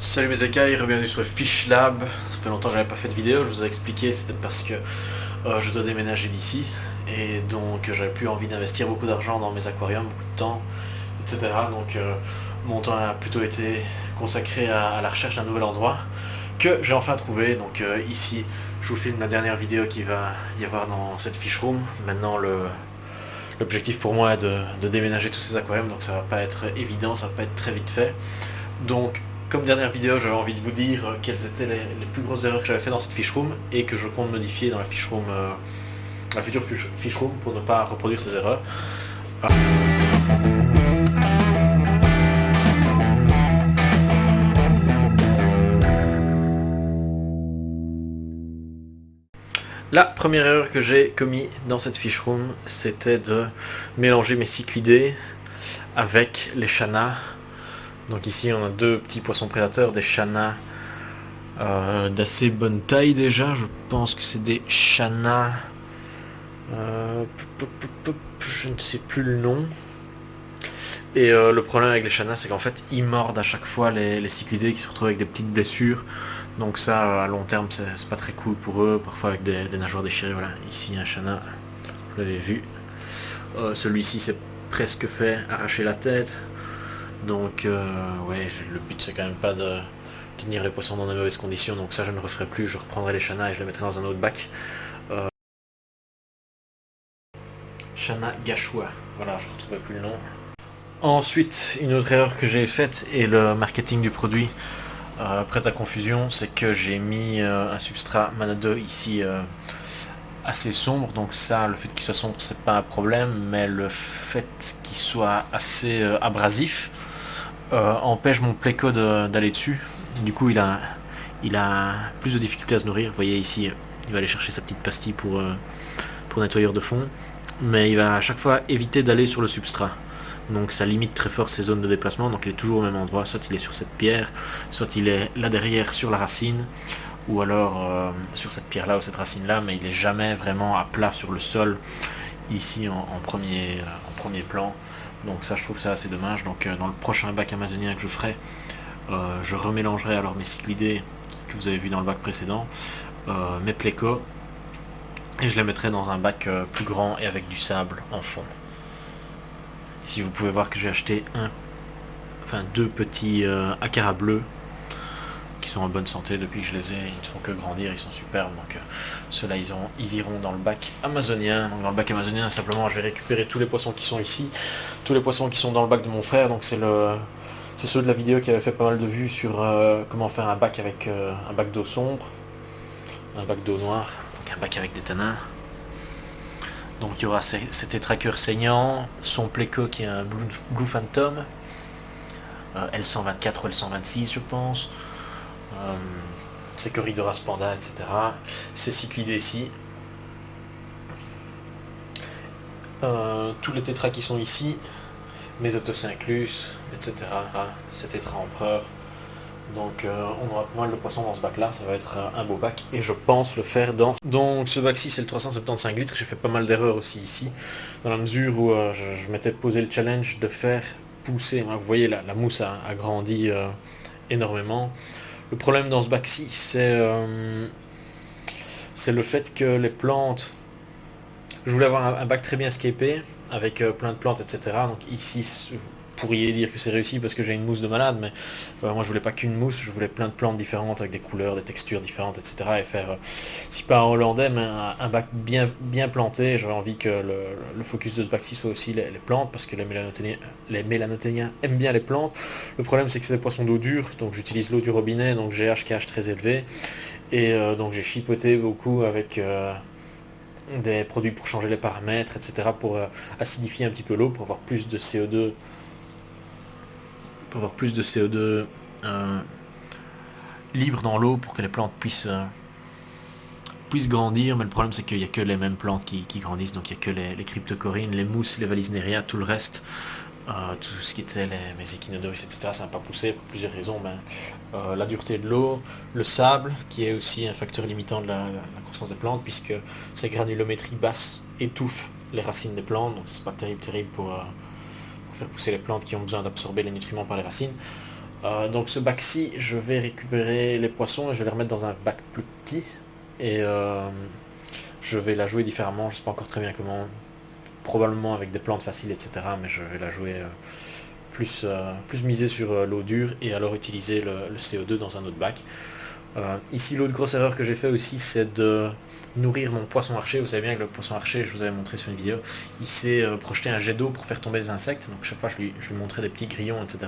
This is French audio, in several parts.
Salut mes écailles, bienvenue sur Fish Lab. Ça fait longtemps que j'avais pas fait de vidéo, je vous ai expliqué, c'était parce que je dois déménager d'ici et donc j'avais plus envie d'investir beaucoup d'argent dans mes aquariums, beaucoup de temps, etc. Donc mon temps a plutôt été consacré à la recherche d'un nouvel endroit que j'ai enfin trouvé. Donc ici, je vous filme la dernière vidéo qu'il va y avoir dans cette fish room. Maintenant l'objectif pour moi est de déménager tous ces aquariums, donc ça va pas être évident, ça va pas être très vite fait. Donc comme dernière vidéo, j'avais envie de vous dire quelles étaient les plus grosses erreurs que j'avais fait dans cette fish room et que je compte modifier dans la fish room, la future fish room pour ne pas reproduire ces erreurs. La première erreur que j'ai commise dans cette fish room, c'était de mélanger mes cyclidés avec les channas. Donc ici on a deux petits poissons prédateurs, des channas d'assez bonne taille déjà, je pense que c'est des channas, je ne sais plus le nom. Et le problème avec les channas, c'est qu'en fait ils mordent à chaque fois les cyclidés qui se retrouvent avec des petites blessures. Donc ça à long terme c'est pas très cool pour eux, parfois avec des nageoires déchirées. Voilà, ici un channas, vous l'avez vu. Celui-ci s'est presque fait arracher la tête. Donc ouais, le but c'est quand même pas de tenir les poissons dans de mauvaises conditions, donc ça je ne referai plus, je reprendrai les channas et je les mettrai dans un autre bac. Channas Gashua, voilà, je ne retrouvais plus le nom. Ensuite, une autre erreur que j'ai faite est le marketing du produit. Prêt à confusion, c'est que j'ai mis un substrat Manado ici assez sombre, donc ça, le fait qu'il soit sombre c'est pas un problème, mais le fait qu'il soit assez abrasif empêche mon pleco d'aller dessus. Du coup il a plus de difficultés à se nourrir. Vous voyez ici, il va aller chercher sa petite pastille pour nettoyeur de fond, mais il va à chaque fois éviter d'aller sur le substrat. Donc ça limite très fort ses zones de déplacement, donc il est toujours au même endroit, soit il est sur cette pierre, soit il est là derrière sur la racine, ou alors sur cette pierre là ou cette racine là, mais il est jamais vraiment à plat sur le sol ici en premier plan. Donc ça je trouve ça assez dommage. Donc dans le prochain bac amazonien que je ferai, je remélangerai alors mes cyclidés que vous avez vu dans le bac précédent, mes plecos, et je les mettrai dans un bac plus grand et avec du sable en fond. Ici vous pouvez voir que j'ai acheté deux petits acara bleus qui sont en bonne santé depuis que je les ai, ils ne font que grandir, ils sont superbes. Donc ceux-là ils iront dans le bac amazonien. Donc dans le bac amazonien simplement je vais récupérer tous les poissons qui sont ici, tous les poissons qui sont dans le bac de mon frère. Donc c'est ceux de la vidéo qui avait fait pas mal de vues sur comment faire un bac avec un bac d'eau sombre, un bac d'eau noire, donc un bac avec des tanins. Donc il y aura cet tétraqueur saignant, son pleco qui est un Blue Phantom, L124 ou L126 je pense, ses Corydoras Panda, etc. Ces cyclidés ici. Tous les tétras qui sont ici, Mesotocinclus, etc. Cet tétra empereur. Donc on aura pas mal de poissons dans ce bac là, ça va être un beau bac et je pense le faire dans... Donc ce bac ci c'est le 375 litres, j'ai fait pas mal d'erreurs aussi ici, dans la mesure où je m'étais posé le challenge de faire pousser, vous voyez la mousse a grandi énormément. Le problème dans ce bac ci c'est le fait que les plantes, je voulais avoir un bac très bien scapé avec plein de plantes, etc. Donc ici vous pourriez dire que c'est réussi parce que j'ai une mousse de malade, mais moi je voulais pas qu'une mousse, je voulais plein de plantes différentes avec des couleurs, des textures différentes, etc. Et faire, si pas un hollandais, mais un bac bien planté. J'avais envie que le focus de ce bac-ci soit aussi les plantes, parce que les mélanoténiens aiment bien les plantes. Le problème c'est que c'est des poissons d'eau dure, donc j'utilise l'eau du robinet, donc j'ai HKH très élevé, et donc j'ai chipoté beaucoup avec des produits pour changer les paramètres, etc. pour acidifier un petit peu l'eau, pour avoir plus de CO2 libre dans l'eau pour que les plantes puissent grandir. Mais le problème c'est qu'il n'y a que les mêmes plantes qui grandissent, donc il n'y a que les cryptocorines, les mousses, les Vallisneria, tout le reste, tout ce qui était mes Echinodoris, etc. ça n'a pas poussé pour plusieurs raisons. La dureté de l'eau, le sable qui est aussi un facteur limitant de la croissance des plantes, puisque ces granulométries basses étouffent les racines des plantes, donc c'est pas terrible pour faire pousser les plantes qui ont besoin d'absorber les nutriments par les racines. Donc ce bac-ci, je vais récupérer les poissons et je vais les remettre dans un bac plus petit. Et je vais la jouer différemment, je sais pas encore très bien comment. Probablement avec des plantes faciles, etc. Mais je vais la jouer plus misée sur l'eau dure et alors utiliser le CO2 dans un autre bac. Ici, l'autre grosse erreur que j'ai fait aussi, c'est de nourrir mon poisson archer. Vous savez bien que le poisson archer, je vous avais montré sur une vidéo, il s'est projeté un jet d'eau pour faire tomber des insectes. Donc chaque fois, je lui montrais des petits grillons, etc.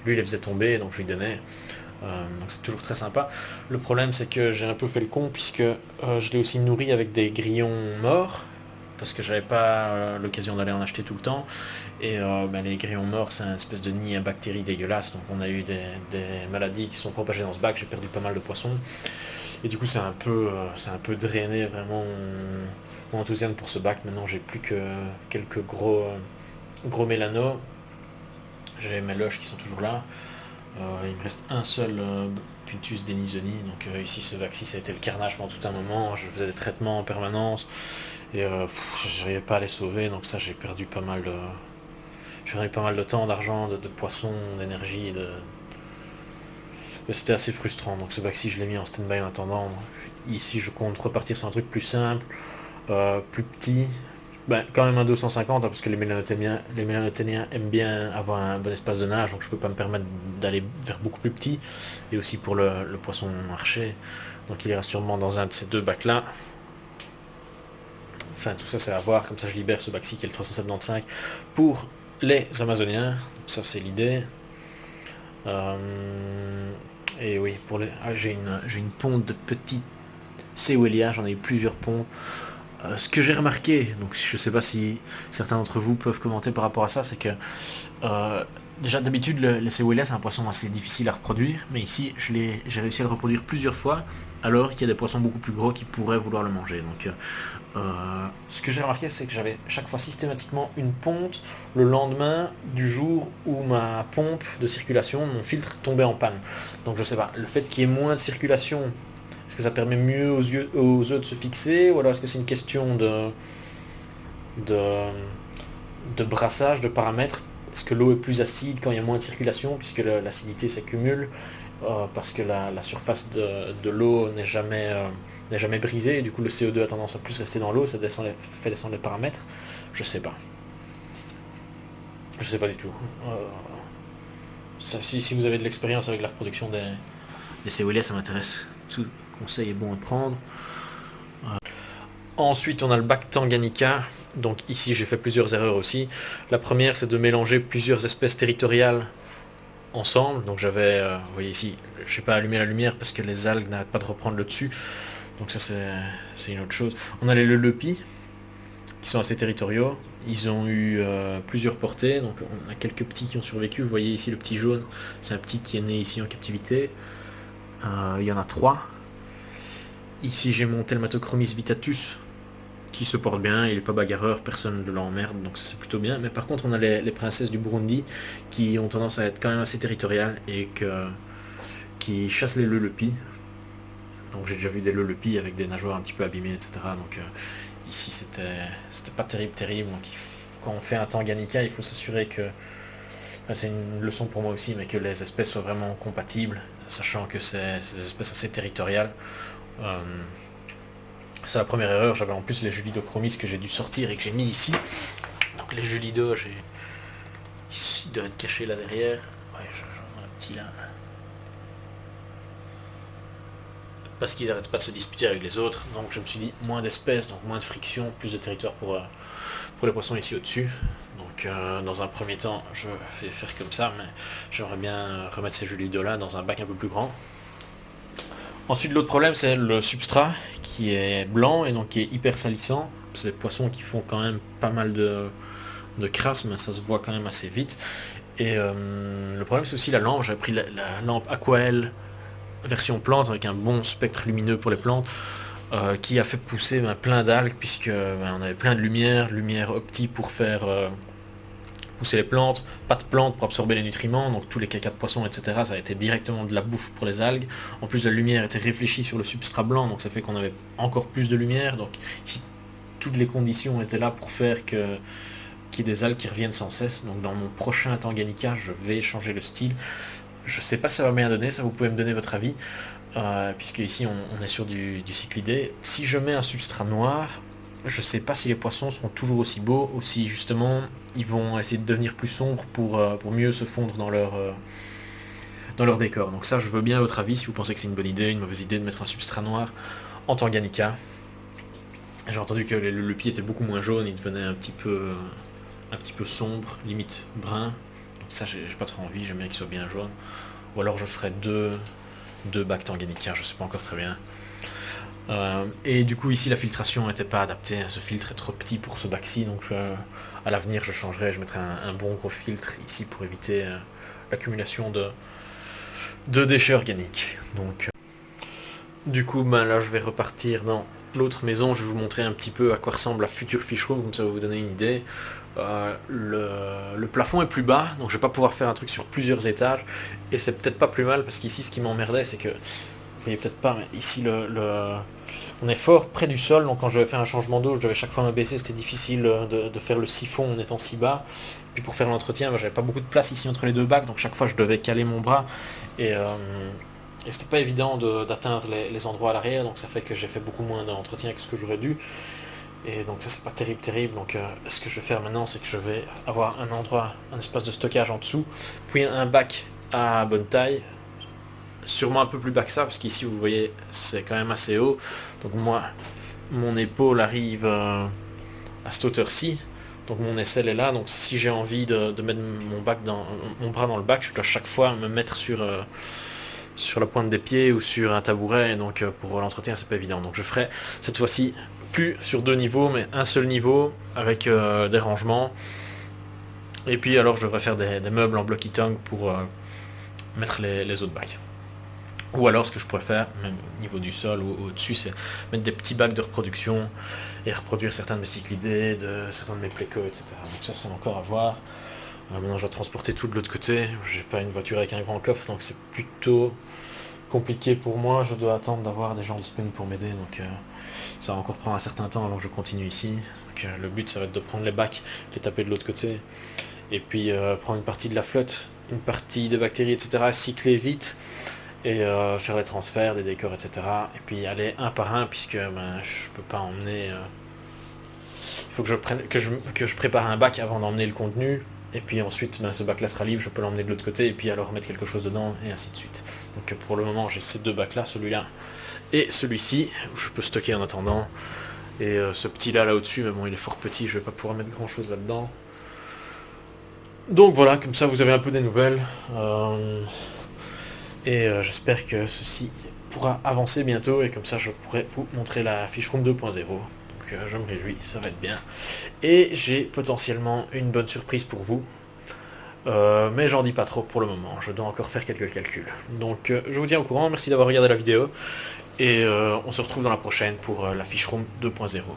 Lui, il les faisait tomber, donc je lui donnais. Donc c'est toujours très sympa. Le problème, c'est que j'ai un peu fait le con, puisque je l'ai aussi nourri avec des grillons morts, parce que j'avais pas l'occasion d'aller en acheter tout le temps. Et les grillons morts, c'est une espèce de nid à bactéries dégueulasse. Donc on a eu des maladies qui sont propagées dans ce bac. J'ai perdu pas mal de poissons. Et du coup, c'est un peu drainé vraiment mon enthousiasme pour ce bac. Maintenant, j'ai plus que quelques gros mélanos. J'ai mes loches qui sont toujours là. Il me reste un seul Puntus denisoni. Donc ici, ce bac-ci, ça a été le carnage pendant tout un moment. Je faisais des traitements en permanence. Et je n'arrivais pas à les sauver. Donc ça, j'ai perdu pas mal de temps, d'argent, de poissons, d'énergie. C'était assez frustrant. Donc ce bac-ci, je l'ai mis en stand-by en attendant. Ici, je compte repartir sur un truc plus simple, plus petit. Quand même un 250, parce que les mélanothéniens aiment bien avoir un bon espace de nage, donc je peux pas me permettre d'aller vers beaucoup plus petit. Et aussi pour le poisson archer. Donc il ira sûrement dans un de ces deux bacs-là. Enfin, tout ça, c'est à voir. Comme ça, je libère ce bac-ci qui est le 375 pour les Amazoniens. Donc ça, c'est l'idée. Et oui, j'ai une ponte de petits Sewellia. J'en ai eu plusieurs ponts. Ce que j'ai remarqué, donc je ne sais pas si certains d'entre vous peuvent commenter par rapport à ça, c'est que déjà d'habitude le Sewellia c'est un poisson assez difficile à reproduire, mais ici j'ai réussi à le reproduire plusieurs fois, alors qu'il y a des poissons beaucoup plus gros qui pourraient vouloir le manger. Donc ce que j'ai remarqué, c'est que j'avais chaque fois systématiquement une ponte le lendemain du jour où ma pompe de circulation, mon filtre tombait en panne. Donc je sais pas, le fait qu'il y ait moins de circulation, est-ce que ça permet mieux aux œufs de se fixer, ou alors est-ce que c'est une question de brassage, de paramètres? Est-ce que l'eau est plus acide quand il y a moins de circulation, puisque l'acidité s'accumule, parce que la surface de l'eau n'est jamais brisée, et du coup le CO2 a tendance à plus rester dans l'eau, ça fait descendre les paramètres? Je sais pas. Je sais pas du tout. Si vous avez de l'expérience avec la reproduction des Sewellia, ça m'intéresse. Tout conseil est bon à prendre. Ensuite, on a le bac Tanganyika. Donc ici, j'ai fait plusieurs erreurs aussi. La première, c'est de mélanger plusieurs espèces territoriales ensemble. Donc j'avais, vous voyez ici, j'ai pas allumé la lumière parce que les algues n'arrêtent pas de reprendre le dessus. Donc ça, c'est une autre chose. On a les leleupis, qui sont assez territoriaux. Ils ont eu plusieurs portées. Donc on a quelques petits qui ont survécu. Vous voyez ici le petit jaune, c'est un petit qui est né ici en captivité. Il y en a 3. Ici j'ai mon Telmatochromis vitatus qui se porte bien, il n'est pas bagarreur, personne ne l'emmerde, donc ça c'est plutôt bien. Mais par contre on a les princesses du Burundi qui ont tendance à être quand même assez territoriales et qui chassent les leleupis. Donc j'ai déjà vu des leleupis avec des nageoires un petit peu abîmées, etc. Donc ici c'était pas terrible. Donc quand on fait un Tanganyika, il faut s'assurer que, enfin, c'est une leçon pour moi aussi, mais que les espèces soient vraiment compatibles, sachant que c'est des espèces assez territoriales. C'est la première erreur. J'avais en plus les Julidochromis que j'ai dû sortir et que j'ai mis ici. Donc les Julidos, ils doivent être cachés là derrière. Ouais, j'en ai un petit là. Parce qu'ils n'arrêtent pas de se disputer avec les autres. Donc je me suis dit, moins d'espèces, donc moins de friction, plus de territoire pour les poissons ici au-dessus. Donc dans un premier temps, je vais faire comme ça, mais j'aimerais bien remettre ces Julidos là dans un bac un peu plus grand. Ensuite, l'autre problème, c'est le substrat qui est blanc et donc qui est hyper salissant. C'est des poissons qui font quand même pas mal de crasse, mais ça se voit quand même assez vite. Et le problème, c'est aussi la lampe. J'avais pris la lampe Aquael version plante avec un bon spectre lumineux pour les plantes, qui a fait pousser plein d'algues, puisque on avait plein de lumière optique pour faire pousser les plantes, pas de plantes pour absorber les nutriments, donc tous les cacas de poissons, etc. Ça a été directement de la bouffe pour les algues. En plus, la lumière était réfléchie sur le substrat blanc, donc ça fait qu'on avait encore plus de lumière. Donc ici, toutes les conditions étaient là pour faire qu'il y ait des algues qui reviennent sans cesse. Donc dans mon prochain Tanganyika, je vais changer le style. Je sais pas si ça va bien donner, ça vous pouvez me donner votre avis, puisque ici on est sur du cyclidé. Si je mets un substrat noir, je sais pas si les poissons seront toujours aussi beaux ou si justement ils vont essayer de devenir plus sombres pour mieux se fondre dans leur décor. Donc ça, je veux bien votre avis, si vous pensez que c'est une bonne idée, une mauvaise idée de mettre un substrat noir en Tanganyika. J'ai entendu que le pied était beaucoup moins jaune, il devenait un petit peu sombre, limite brun. Donc ça, j'ai pas trop envie, j'aime bien qu'il soit bien jaune. Ou alors je ferai deux bacs Tanganyika, je sais pas encore très bien. Et du coup ici la filtration n'était pas adaptée, ce filtre est trop petit pour ce bac-ci, donc à l'avenir je changerai, je mettrai un bon gros filtre ici pour éviter l'accumulation de déchets organiques. Donc du coup là je vais repartir dans l'autre maison, je vais vous montrer un petit peu à quoi ressemble la future fish room, comme ça va vous donner une idée. Le plafond est plus bas, donc je vais pas pouvoir faire un truc sur plusieurs étages, et c'est peut-être pas plus mal, parce qu'ici ce qui m'emmerdait c'est que, vous voyez peut-être pas, mais ici on est fort près du sol, donc quand je devais faire un changement d'eau, je devais chaque fois me baisser, c'était difficile de faire le siphon en étant si bas. Puis pour faire l'entretien, j'avais pas beaucoup de place ici entre les deux bacs, donc chaque fois je devais caler mon bras, et c'était pas évident d'atteindre les endroits à l'arrière, donc ça fait que j'ai fait beaucoup moins d'entretien que ce que j'aurais dû. Et donc ça c'est pas terrible, donc ce que je vais faire maintenant c'est que je vais avoir un endroit, un espace de stockage en dessous, puis un bac à bonne taille, sûrement un peu plus bas que ça, parce qu'ici vous voyez c'est quand même assez haut, donc moi mon épaule arrive à cette hauteur-ci, donc mon aisselle est là, donc si j'ai envie de mettre mon bras dans le bac, je dois chaque fois me mettre sur la pointe des pieds ou sur un tabouret, et donc pour l'entretien c'est pas évident. Donc je ferai cette fois-ci plus sur 2 niveaux, mais un seul niveau avec des rangements, et puis alors je devrais faire des meubles en bloc Ytong pour mettre les autres bacs. Ou alors ce que je pourrais faire, même au niveau du sol ou au-dessus, c'est mettre des petits bacs de reproduction et reproduire certains de mes cyclidés, certains de mes plécos, etc. Donc ça c'est encore à voir. Maintenant je dois transporter tout de l'autre côté, j'ai pas une voiture avec un grand coffre, donc c'est plutôt compliqué pour moi, je dois attendre d'avoir des gens disponibles pour m'aider, donc ça va encore prendre un certain temps avant que je continue ici. Donc, le but ça va être de prendre les bacs, les taper de l'autre côté, et puis prendre une partie de la flotte, une partie des bactéries, etc., cycler vite, et faire les transferts, des décors, etc. Et puis aller un par un, puisque je peux pas emmener... il faut que je prépare un bac avant d'emmener le contenu, et puis ensuite ce bac là sera libre, je peux l'emmener de l'autre côté, et puis alors mettre quelque chose dedans, et ainsi de suite. Donc pour le moment j'ai ces deux bacs là, celui-là et celui-ci, où je peux stocker en attendant, et ce petit là au-dessus, mais bon il est fort petit, je vais pas pouvoir mettre grand chose là-dedans. Donc voilà, comme ça vous avez un peu des nouvelles, et j'espère que ceci pourra avancer bientôt, et comme ça je pourrai vous montrer la fiche room 2.0. Je me réjouis, ça va être bien. Et j'ai potentiellement une bonne surprise pour vous. Mais j'en dis pas trop pour le moment, je dois encore faire quelques calculs. Donc je vous tiens au courant, merci d'avoir regardé la vidéo. Et on se retrouve dans la prochaine pour la fiche room 2.0.